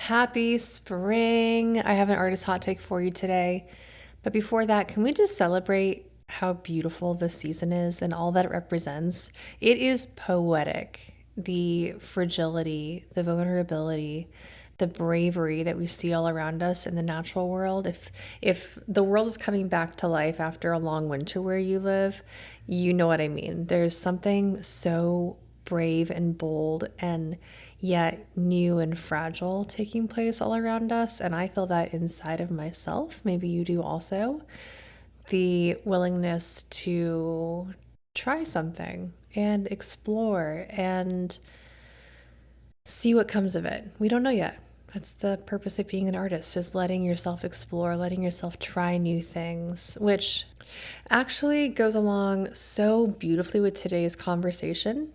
Happy spring. I have an artist hot take for you today. But before that, can we just celebrate how beautiful this season is and all that it represents? It is poetic. The fragility, the vulnerability, the bravery that we see all around us in the natural world. If the world is coming back to life after a long winter where you live, you know what I mean. There's something so brave and bold and yet new and fragile taking place all around us. And I feel that inside of myself. Maybe you do also. The willingness to try something and explore and see what comes of it. We don't know yet. That's the purpose of being an artist, is letting yourself explore, letting yourself try new things, which actually goes along so beautifully with today's conversation.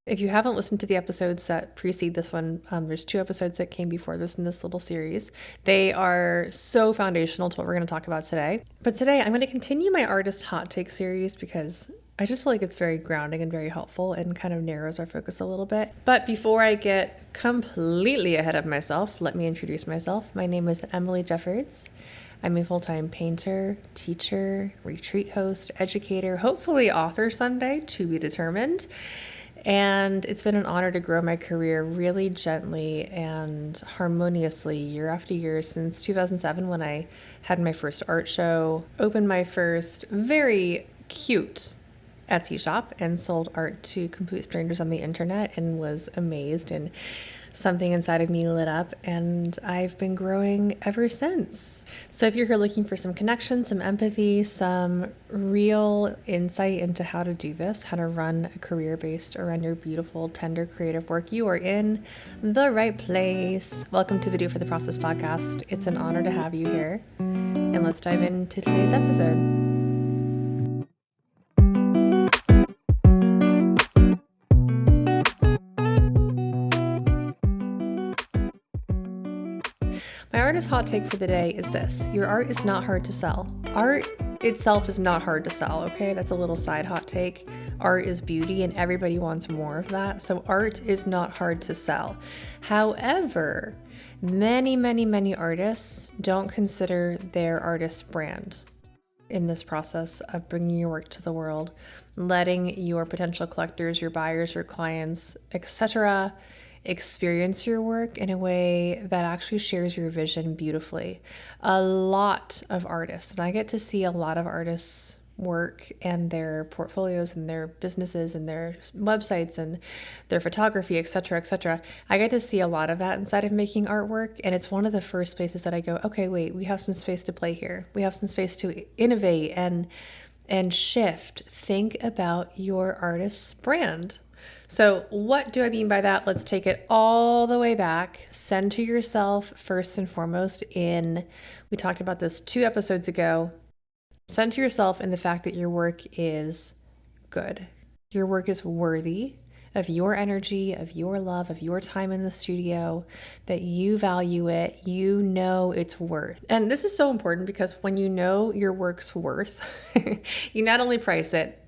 If you haven't listened to the episodes that precede this one, there's 2 episodes that came before this in this little series. They are so foundational to what we're going to talk about today. But today I'm going to continue my artist hot take series because I just feel like it's very grounding and very helpful and kind of narrows our focus a little bit. But before I get completely ahead of myself, let me introduce myself. My name is Emily Jeffords. I'm a full-time painter, teacher, retreat host, educator, hopefully author someday, to be determined. And it's been an honor to grow my career really gently and harmoniously year after year since 2007, when I had my first art show, opened my first very cute Etsy shop, and sold art to complete strangers on the internet, and was amazed, and something inside of me lit up, and I've been growing ever since. So if you're here looking for some connection, some empathy, some real insight into how to do this, how to run a career based around your beautiful, tender, creative work, you are in the right place. Welcome to the Do It for the Process podcast. It's an honor to have you here. And let's dive into today's episode. My artist hot take for the day is this: your art is not hard to sell. Art itself is not hard to sell, okay? That's a little side hot take. Art is beauty and everybody wants more of that. So art is not hard to sell. However, many artists don't consider their artist brand in this process of bringing your work to the world, letting your potential collectors, your buyers, your clients, etc., experience your work in a way that actually shares your vision beautifully. A lot of artists, and I get to see a lot of artists' work and their portfolios and their businesses and their websites and their photography, etc. I get to see a lot of that inside of making artwork, and it's one of the first spaces that I go, okay, wait, we have some space to play here. We have some space to innovate and shift. Think about your artist's brand. So what do I mean by that? Let's take it all the way back. Center yourself first and foremost we talked about this 2 episodes ago. Center yourself in the fact that your work is good. Your work is worthy of your energy, of your love, of your time in the studio, that you value it, you know it's worth. And this is so important because when you know your work's worth, you not only price it,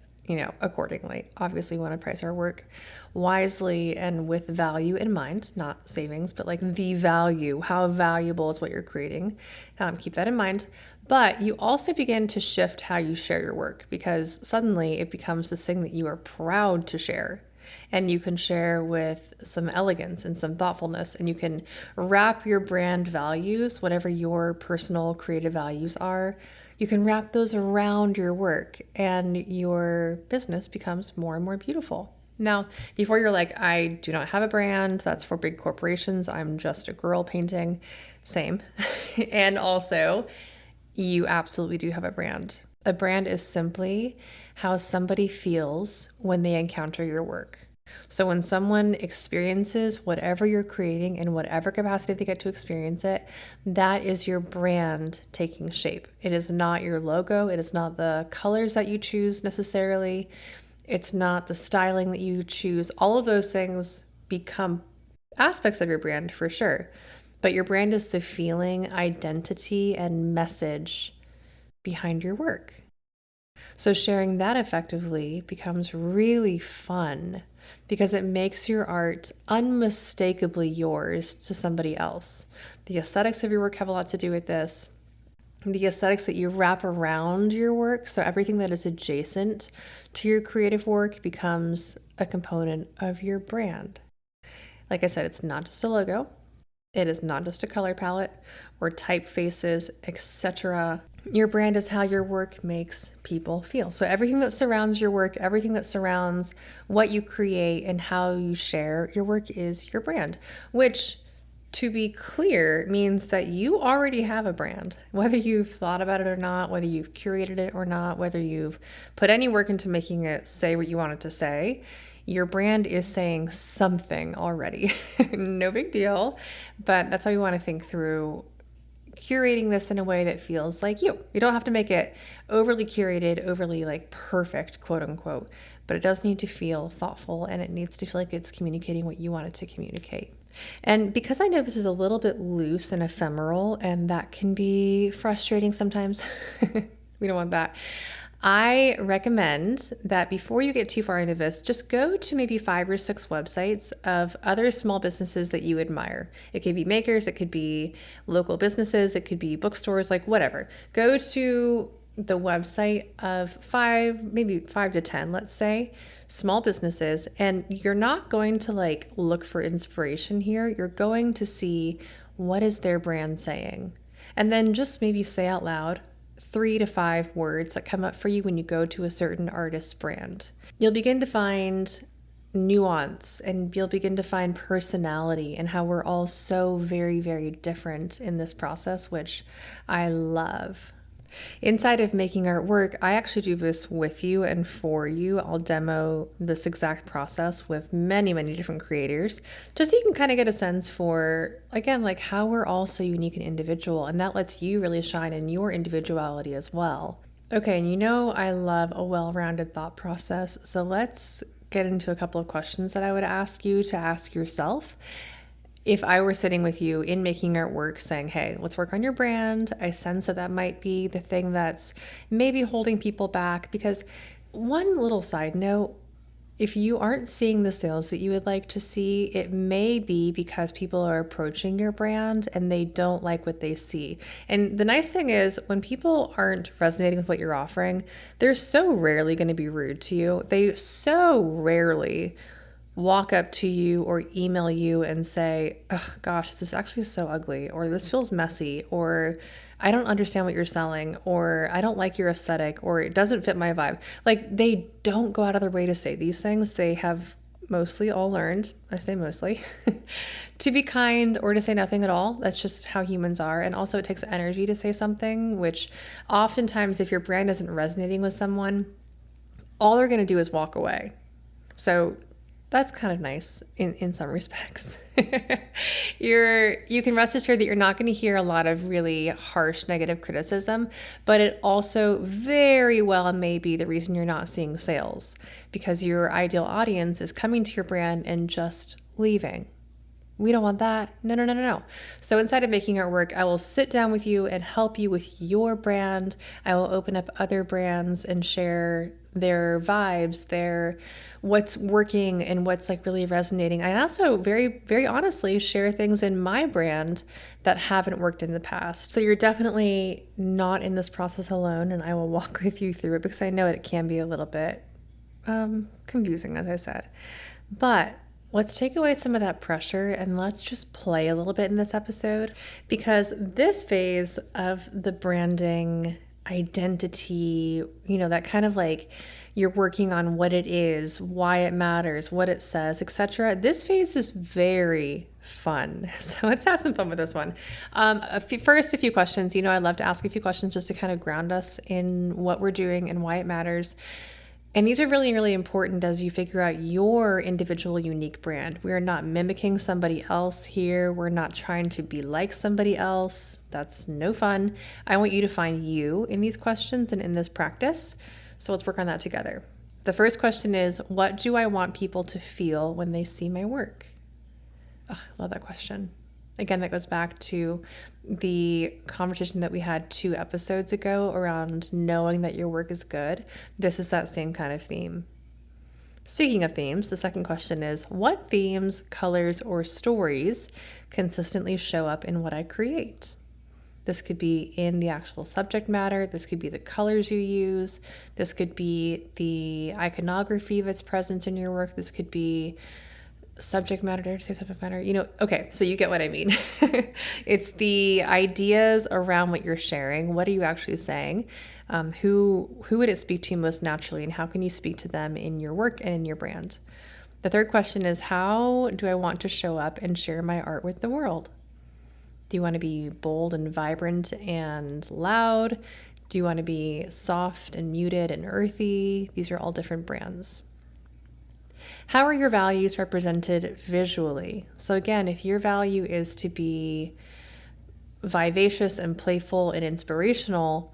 accordingly. Obviously, we want to price our work wisely and with value in mind, not savings, but like the value. How valuable is what you're creating? Keep that in mind. But you also begin to shift how you share your work, because suddenly it becomes this thing that you are proud to share. And you can share with some elegance and some thoughtfulness, and you can wrap your brand values, whatever your personal creative values are, you can wrap those around your work, and your business becomes more and more beautiful. Now, before you're like, I do not have a brand, that's for big corporations, I'm just a girl painting, same. And also, you absolutely do have a brand. A brand is simply how somebody feels when they encounter your work. So when someone experiences whatever you're creating in whatever capacity they get to experience it, that is your brand taking shape. It is not your logo. It is not the colors that you choose necessarily. It's not the styling that you choose. All of those things become aspects of your brand for sure. But your brand is the feeling, identity, and message behind your work. So sharing that effectively becomes really fun because it makes your art unmistakably yours to somebody else. The aesthetics of your work have a lot to do with this. The aesthetics that you wrap around your work, so everything that is adjacent to your creative work becomes a component of your brand. Like I said, it's not just a logo. It is not just a color palette or typefaces, etc. Your brand is how your work makes people feel. So everything that surrounds your work, everything that surrounds what you create and how you share your work is your brand, which, to be clear, means that you already have a brand. Whether you've thought about it or not, whether you've curated it or not, whether you've put any work into making it say what you want it to say, your brand is saying something already. No big deal, but that's how you want to think through curating this in a way that feels like you. You don't have to make it overly curated, overly like perfect, quote unquote, but it does need to feel thoughtful, and it needs to feel like it's communicating what you want it to communicate. And because I know this is a little bit loose and ephemeral, and that can be frustrating sometimes, we don't want that. I recommend that before you get too far into this, just go to maybe 5 or 6 websites of other small businesses that you admire. It could be makers, it could be local businesses, it could be bookstores, like whatever. Go to the website of 5, maybe 5 to 10, let's say, small businesses, and you're not going to like look for inspiration here. You're going to see what is their brand saying, and then just maybe say out loud 3 to 5 words that come up for you when you go to a certain artist's brand. You'll begin to find nuance, and you'll begin to find personality, and how we're all so very, very different in this process, which I love. Inside of Making Art Work, I actually do this with you and for you. I'll demo this exact process with many, many different creators, just so you can kind of get a sense for, again, like how we're all so unique and individual, and that lets you really shine in your individuality as well. Okay, and you know I love a well-rounded thought process, so let's get into a couple of questions that I would ask you to ask yourself. If I were sitting with you in Making Art Work saying, hey, let's work on your brand, I sense that that might be the thing that's maybe holding people back. Because one little side note, if you aren't seeing the sales that you would like to see, it may be because people are approaching your brand and they don't like what they see. And the nice thing is, when people aren't resonating with what you're offering, they're so rarely going to be rude to you. They so rarely walk up to you or email you and say, oh gosh, this is actually so ugly, or this feels messy, or I don't understand what you're selling, or I don't like your aesthetic, or it doesn't fit my vibe. Like, they don't go out of their way to say these things. They have mostly all learned, I say mostly, to be kind or to say nothing at all. That's just how humans are. And also it takes energy to say something, which oftentimes if your brand isn't resonating with someone, all they're going to do is walk away. So that's kind of nice in some respects. You can rest assured that you're not going to hear a lot of really harsh negative criticism, but it also very well may be the reason you're not seeing sales, because your ideal audience is coming to your brand and just leaving. We don't want that. No. So inside of Making Art Work, I will sit down with you and help you with your brand. I will open up other brands and share their vibes, their what's working and what's like really resonating. I also very, very honestly share things in my brand that haven't worked in the past. So you're definitely not in this process alone, and I will walk with you through it, because I know it can be a little bit confusing, as I said. But let's take away some of that pressure and let's just play a little bit in this episode, because this phase of the branding identity, that kind of like you're working on what it is, why it matters, what it says, etc. This phase is very fun. So let's have some fun with this one. First, a few questions. I love to ask a few questions just to kind of ground us in what we're doing and why it matters. And these are really, really important as you figure out your individual unique brand. We are not mimicking somebody else here. We're not trying to be like somebody else. That's no fun. I want you to find you in these questions and in this practice. So let's work on that together. The first question is, what do I want people to feel when they see my work? Oh, I love that question. Again, that goes back to the conversation that we had 2 episodes ago around knowing that your work is good. This is that same kind of theme. Speaking of themes, the second question is, what themes, colors, or stories consistently show up in what I create? This could be in the actual subject matter. This could be the colors you use. This could be the iconography that's present in your work. This could be subject matter. Did I say subject matter? Okay, so you get what I mean. It's the ideas around what you're sharing. What are you actually saying? Who would it speak to most naturally, and how can you speak to them in your work and in your brand? The third question is, how do I want to show up and share my art with the world? Do you want to be bold and vibrant and loud? Do you want to be soft and muted and earthy? These are all different brands. How are your values represented visually? So again, if your value is to be vivacious and playful and inspirational,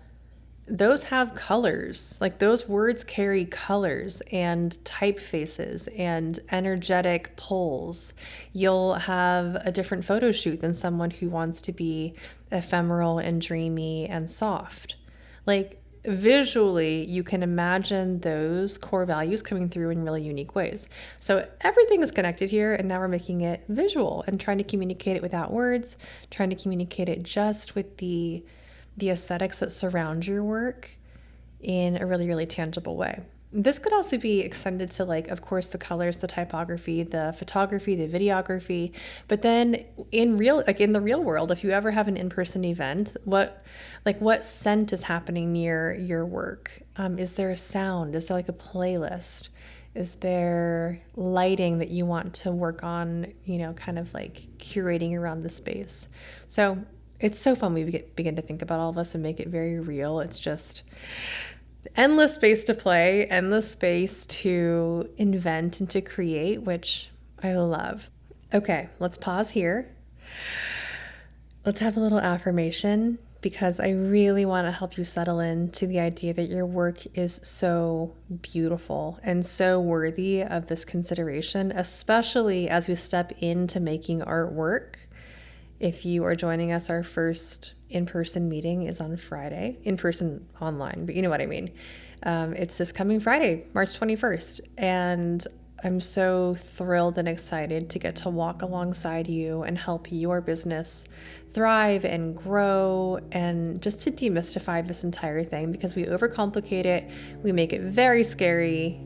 those have colors. Like, those words carry colors and typefaces and energetic pulls. You'll have a different photo shoot than someone who wants to be ephemeral and dreamy and soft. Like, visually, you can imagine those core values coming through in really unique ways. So everything is connected here, and now we're making it visual and trying to communicate it without words, trying to communicate it just with the aesthetics that surround your work in a really, really tangible way. This could also be extended to, like, of course, the colors, the typography, the photography, the videography. But then in the real world, if you ever have an in-person event, what scent is happening near your work? Is there a sound? Is there like a playlist? Is there lighting that you want to work on, kind of like curating around the space? So it's so fun. We begin to think about all of us and make it very real. It's just endless space to play, endless space to invent and to create, which I love. Okay, let's pause here. Let's have a little affirmation, because I really want to help you settle into the idea that your work is so beautiful and so worthy of this consideration, especially as we step into making artwork. If you are joining us, our first in-person meeting is on Friday. In-person online, but you know what I mean. It's this coming Friday, March 21st. And I'm so thrilled and excited to get to walk alongside you and help your business thrive and grow, and just to demystify this entire thing, because we overcomplicate it. We make it very scary.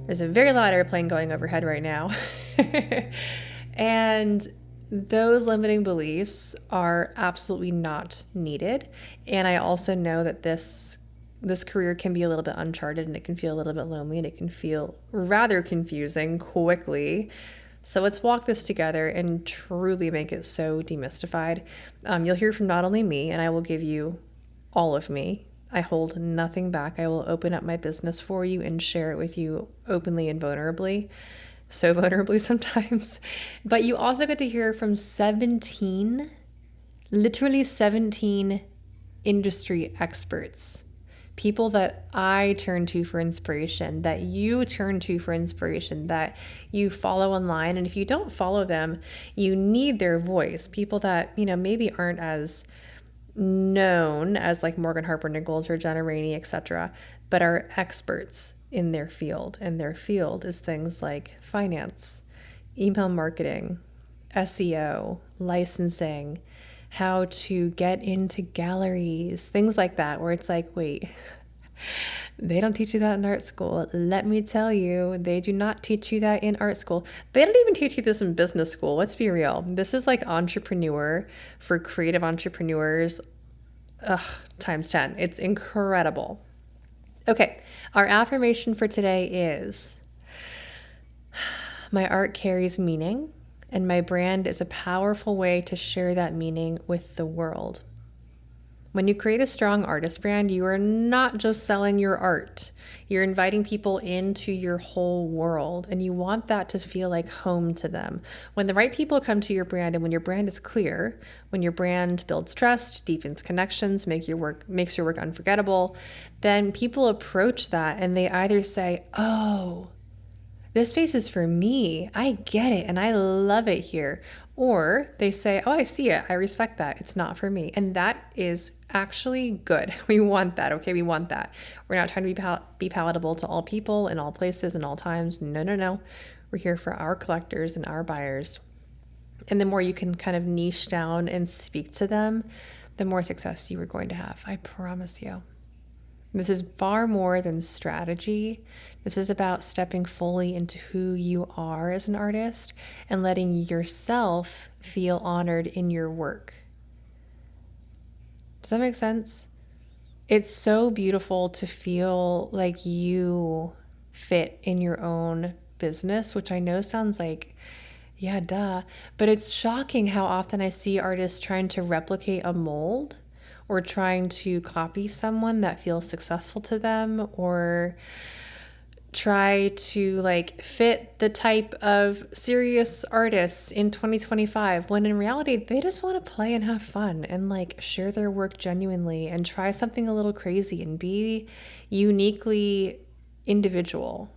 There's a very loud airplane going overhead right now. And those limiting beliefs are absolutely not needed. And I also know that this career can be a little bit uncharted, and it can feel a little bit lonely, and it can feel rather confusing quickly. So let's walk this together and truly make it so demystified. You'll hear from not only me, and I will give you all of me. I hold nothing back. I will open up my business for you and share it with you openly and vulnerably. So vulnerably sometimes. But you also get to hear from 17 industry experts, people that I turn to for inspiration, that you turn to for inspiration, that you follow online. And if you don't follow them, you need their voice. People that, maybe aren't as known as like Morgan Harper Nichols or Jenna Rainey, etc., but are experts in their field. And their field is things like finance, email marketing, SEO, licensing, how to get into galleries, things like that, where it's like, wait, they don't teach you that in art school. Let me tell you, they do not teach you that in art school. They don't even teach you this in business school. Let's be real. This is like entrepreneur for creative entrepreneurs, times 10. It's incredible. Okay, our affirmation for today is, my art carries meaning, and my brand is a powerful way to share that meaning with the world. When you create a strong artist brand, you are not just selling your art. You're inviting people into your whole world, and you want that to feel like home to them. When the right people come to your brand, and when your brand is clear, when your brand builds trust, deepens connections, makes your work unforgettable, then people approach that and they either say, oh, this space is for me. I get it and I love it here. Or they say, oh, I see it. I respect that. It's not for me. And that is actually good. We want that, okay? We want that. We're not trying to be palatable to all people in all places and all times. No, no, no. We're here for our collectors and our buyers. And the more you can kind of niche down and speak to them, the more success you are going to have. I promise you. This is far more than strategy. This is about stepping fully into who you are as an artist and letting yourself feel honored in your work. Does that make sense? It's so beautiful to feel like you fit in your own business, which I know sounds like, yeah, duh. But it's shocking how often I see artists trying to replicate a mold or trying to copy someone that feels successful to them, or try to like fit the type of serious artists in 2025, when in reality they just want to play and have fun and like share their work genuinely and try something a little crazy and be uniquely individual.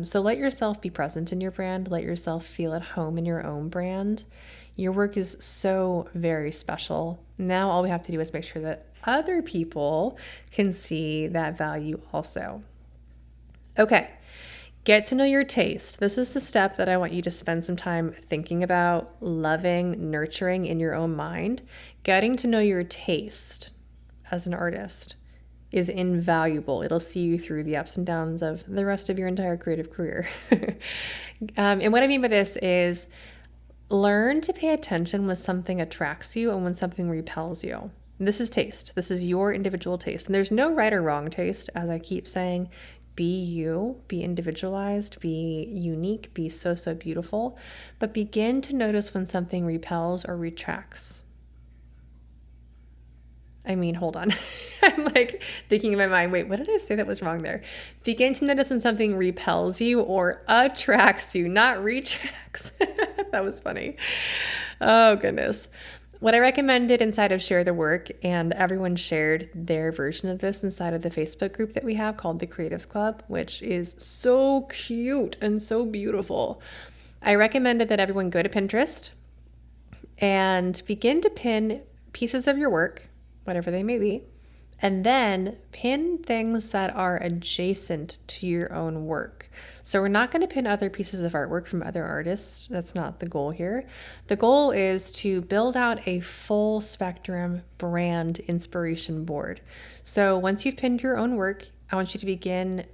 So let yourself be present in your brand. Let yourself feel at home in your own brand. Your work is so very special. Now all we have to do is make sure that other people can see that value also. Okay, get to know your taste. This is the step that I want you to spend some time thinking about, loving, nurturing in your own mind. Getting to know your taste as an artist is invaluable. It'll see you through the ups and downs of the rest of your entire creative career. And what I mean by this is learn to pay attention when something attracts you and when something repels you. This is taste. This is your individual taste. And there's no right or wrong taste, as I keep saying. Be you, be individualized, be unique, be so, so beautiful. But begin to notice when something repels or retracts. I mean, hold on. I'm like thinking in my mind, wait, what did I say that was wrong there? Begin to notice when something repels you or attracts you, not retracts. That was funny. Oh, goodness. What I recommended inside of Share the Work, and everyone shared their version of this inside of the Facebook group that we have called the Creatives Club, which is so cute and so beautiful. I recommended that everyone go to Pinterest and begin to pin pieces of your work, whatever they may be, and then pin things that are adjacent to your own work. So we're not going to pin other pieces of artwork from other artists. That's not the goal here. The goal is to build out a full spectrum brand inspiration board. So once you've pinned your own work, I want you to begin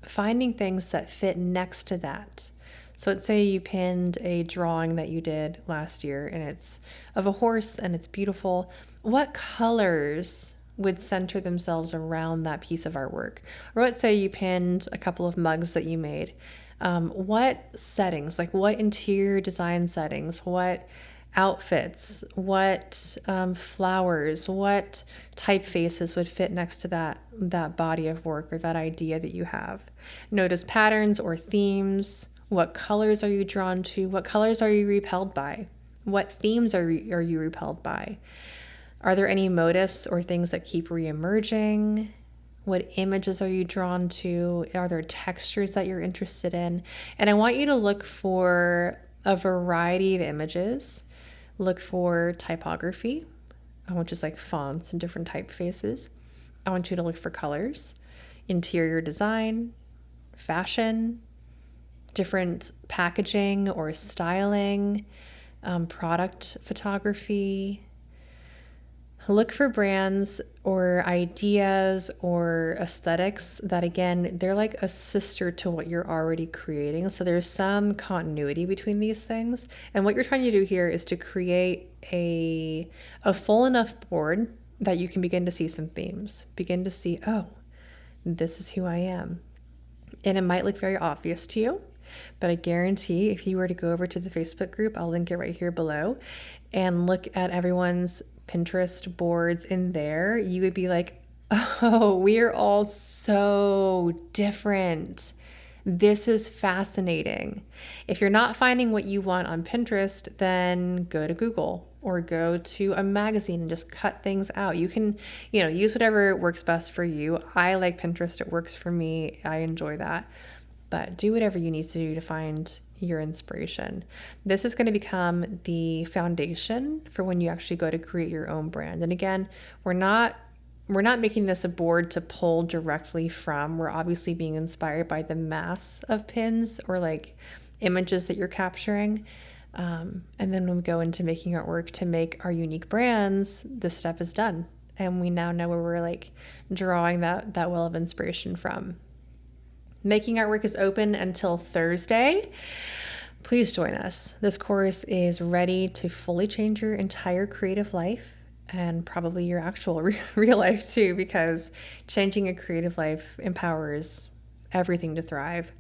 finding things that fit next to that. So let's say you pinned a drawing that you did last year and it's of a horse and it's beautiful. What colors would center themselves around that piece of artwork? Or let's say you pinned a couple of mugs that you made. What settings, like what interior design settings, what outfits, what flowers, what typefaces would fit next to that body of work or that idea that you have? Notice patterns or themes. What colors are you drawn to? What colors are you repelled by? What themes are you repelled by? Are there any motifs or things that keep reemerging? What images are you drawn to? Are there textures that you're interested in? And I want you to look for a variety of images. Look for typography, which is like fonts and different typefaces. I want you to look for colors, interior design, fashion, different packaging or styling, product photography. Look for brands or ideas or aesthetics that, again, they're like a sister to what you're already creating. So there's some continuity between these things. And what you're trying to do here is to create a full enough board that you can begin to see some themes, begin to see, oh, this is who I am. And it might look very obvious to you, but I guarantee if you were to go over to the Facebook group, I'll link it right here below, and look at everyone's Pinterest boards in there, you would be like, oh, we are all so different. This is fascinating. If you're not finding what you want on Pinterest, then go to Google or go to a magazine and just cut things out. You can, use whatever works best for you. I like Pinterest. It works for me. I enjoy that. but do whatever you need to do to find your inspiration. This is going to become the foundation for when you actually go to create your own brand. And again, we're not making this a board to pull directly from. We're obviously being inspired by the mass of pins or like images that you're capturing. And then when we go into making artwork to make our unique brands, this step is done. And we now know where we're like drawing that well of inspiration from. Making artwork is open until Thursday. Please join us. This course is ready to fully change your entire creative life and probably your actual real life too, because changing a creative life empowers everything to thrive.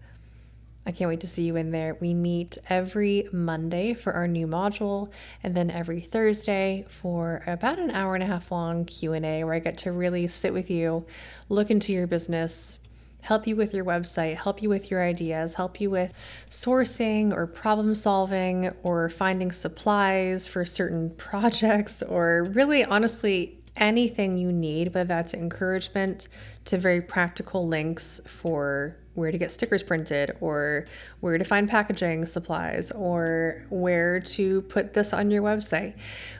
I can't wait to see you in there. We meet every Monday for our new module, and then every Thursday for about an hour and a half long Q&A where I get to really sit with you, look into your business, help you with your website, help you with your ideas, help you with sourcing or problem solving or finding supplies for certain projects, or really honestly anything you need, whether that's encouragement to very practical links for where to get stickers printed or where to find packaging supplies or where to put this on your website.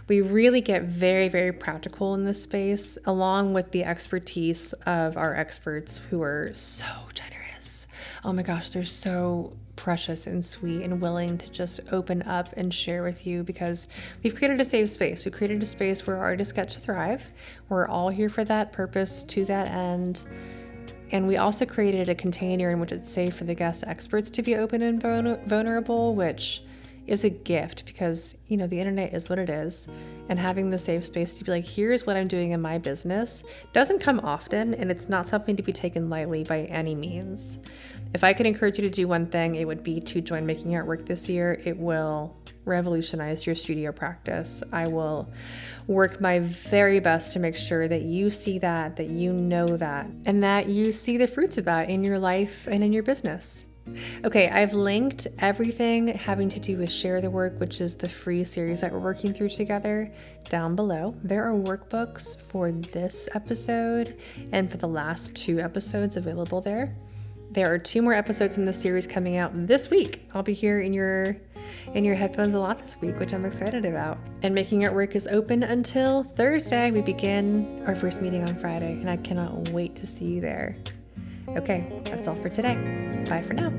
We really get very, very practical in this space, along with the expertise of our experts who are so generous. Oh my gosh, they're so precious and sweet and willing to just open up and share with you, because we've created a safe space. We created a space where artists get to thrive. We're all here for that purpose, to that end. And we also created a container in which it's safe for the guest experts to be open and vulnerable, which is a gift because, you know, the internet is what it is. And having the safe space to be like, here's what I'm doing in my business doesn't come often, and it's not something to be taken lightly by any means. If I could encourage you to do one thing, it would be to join Making Artwork this year. It will revolutionize your studio practice. I will work my very best to make sure that you see that you know that, and that you see the fruits of that in your life and in your business. Okay, I've linked everything having to do with Share the Work, which is the free series that we're working through together, down below. There are workbooks for this episode and for the last 2 episodes available there. There are 2 more episodes in the series coming out this week. I'll be here in your headphones a lot this week, which I'm excited about. And Making Artwork is open until Thursday. We begin our first meeting on Friday, and I cannot wait to see you there. Okay, that's all for today. Bye for now.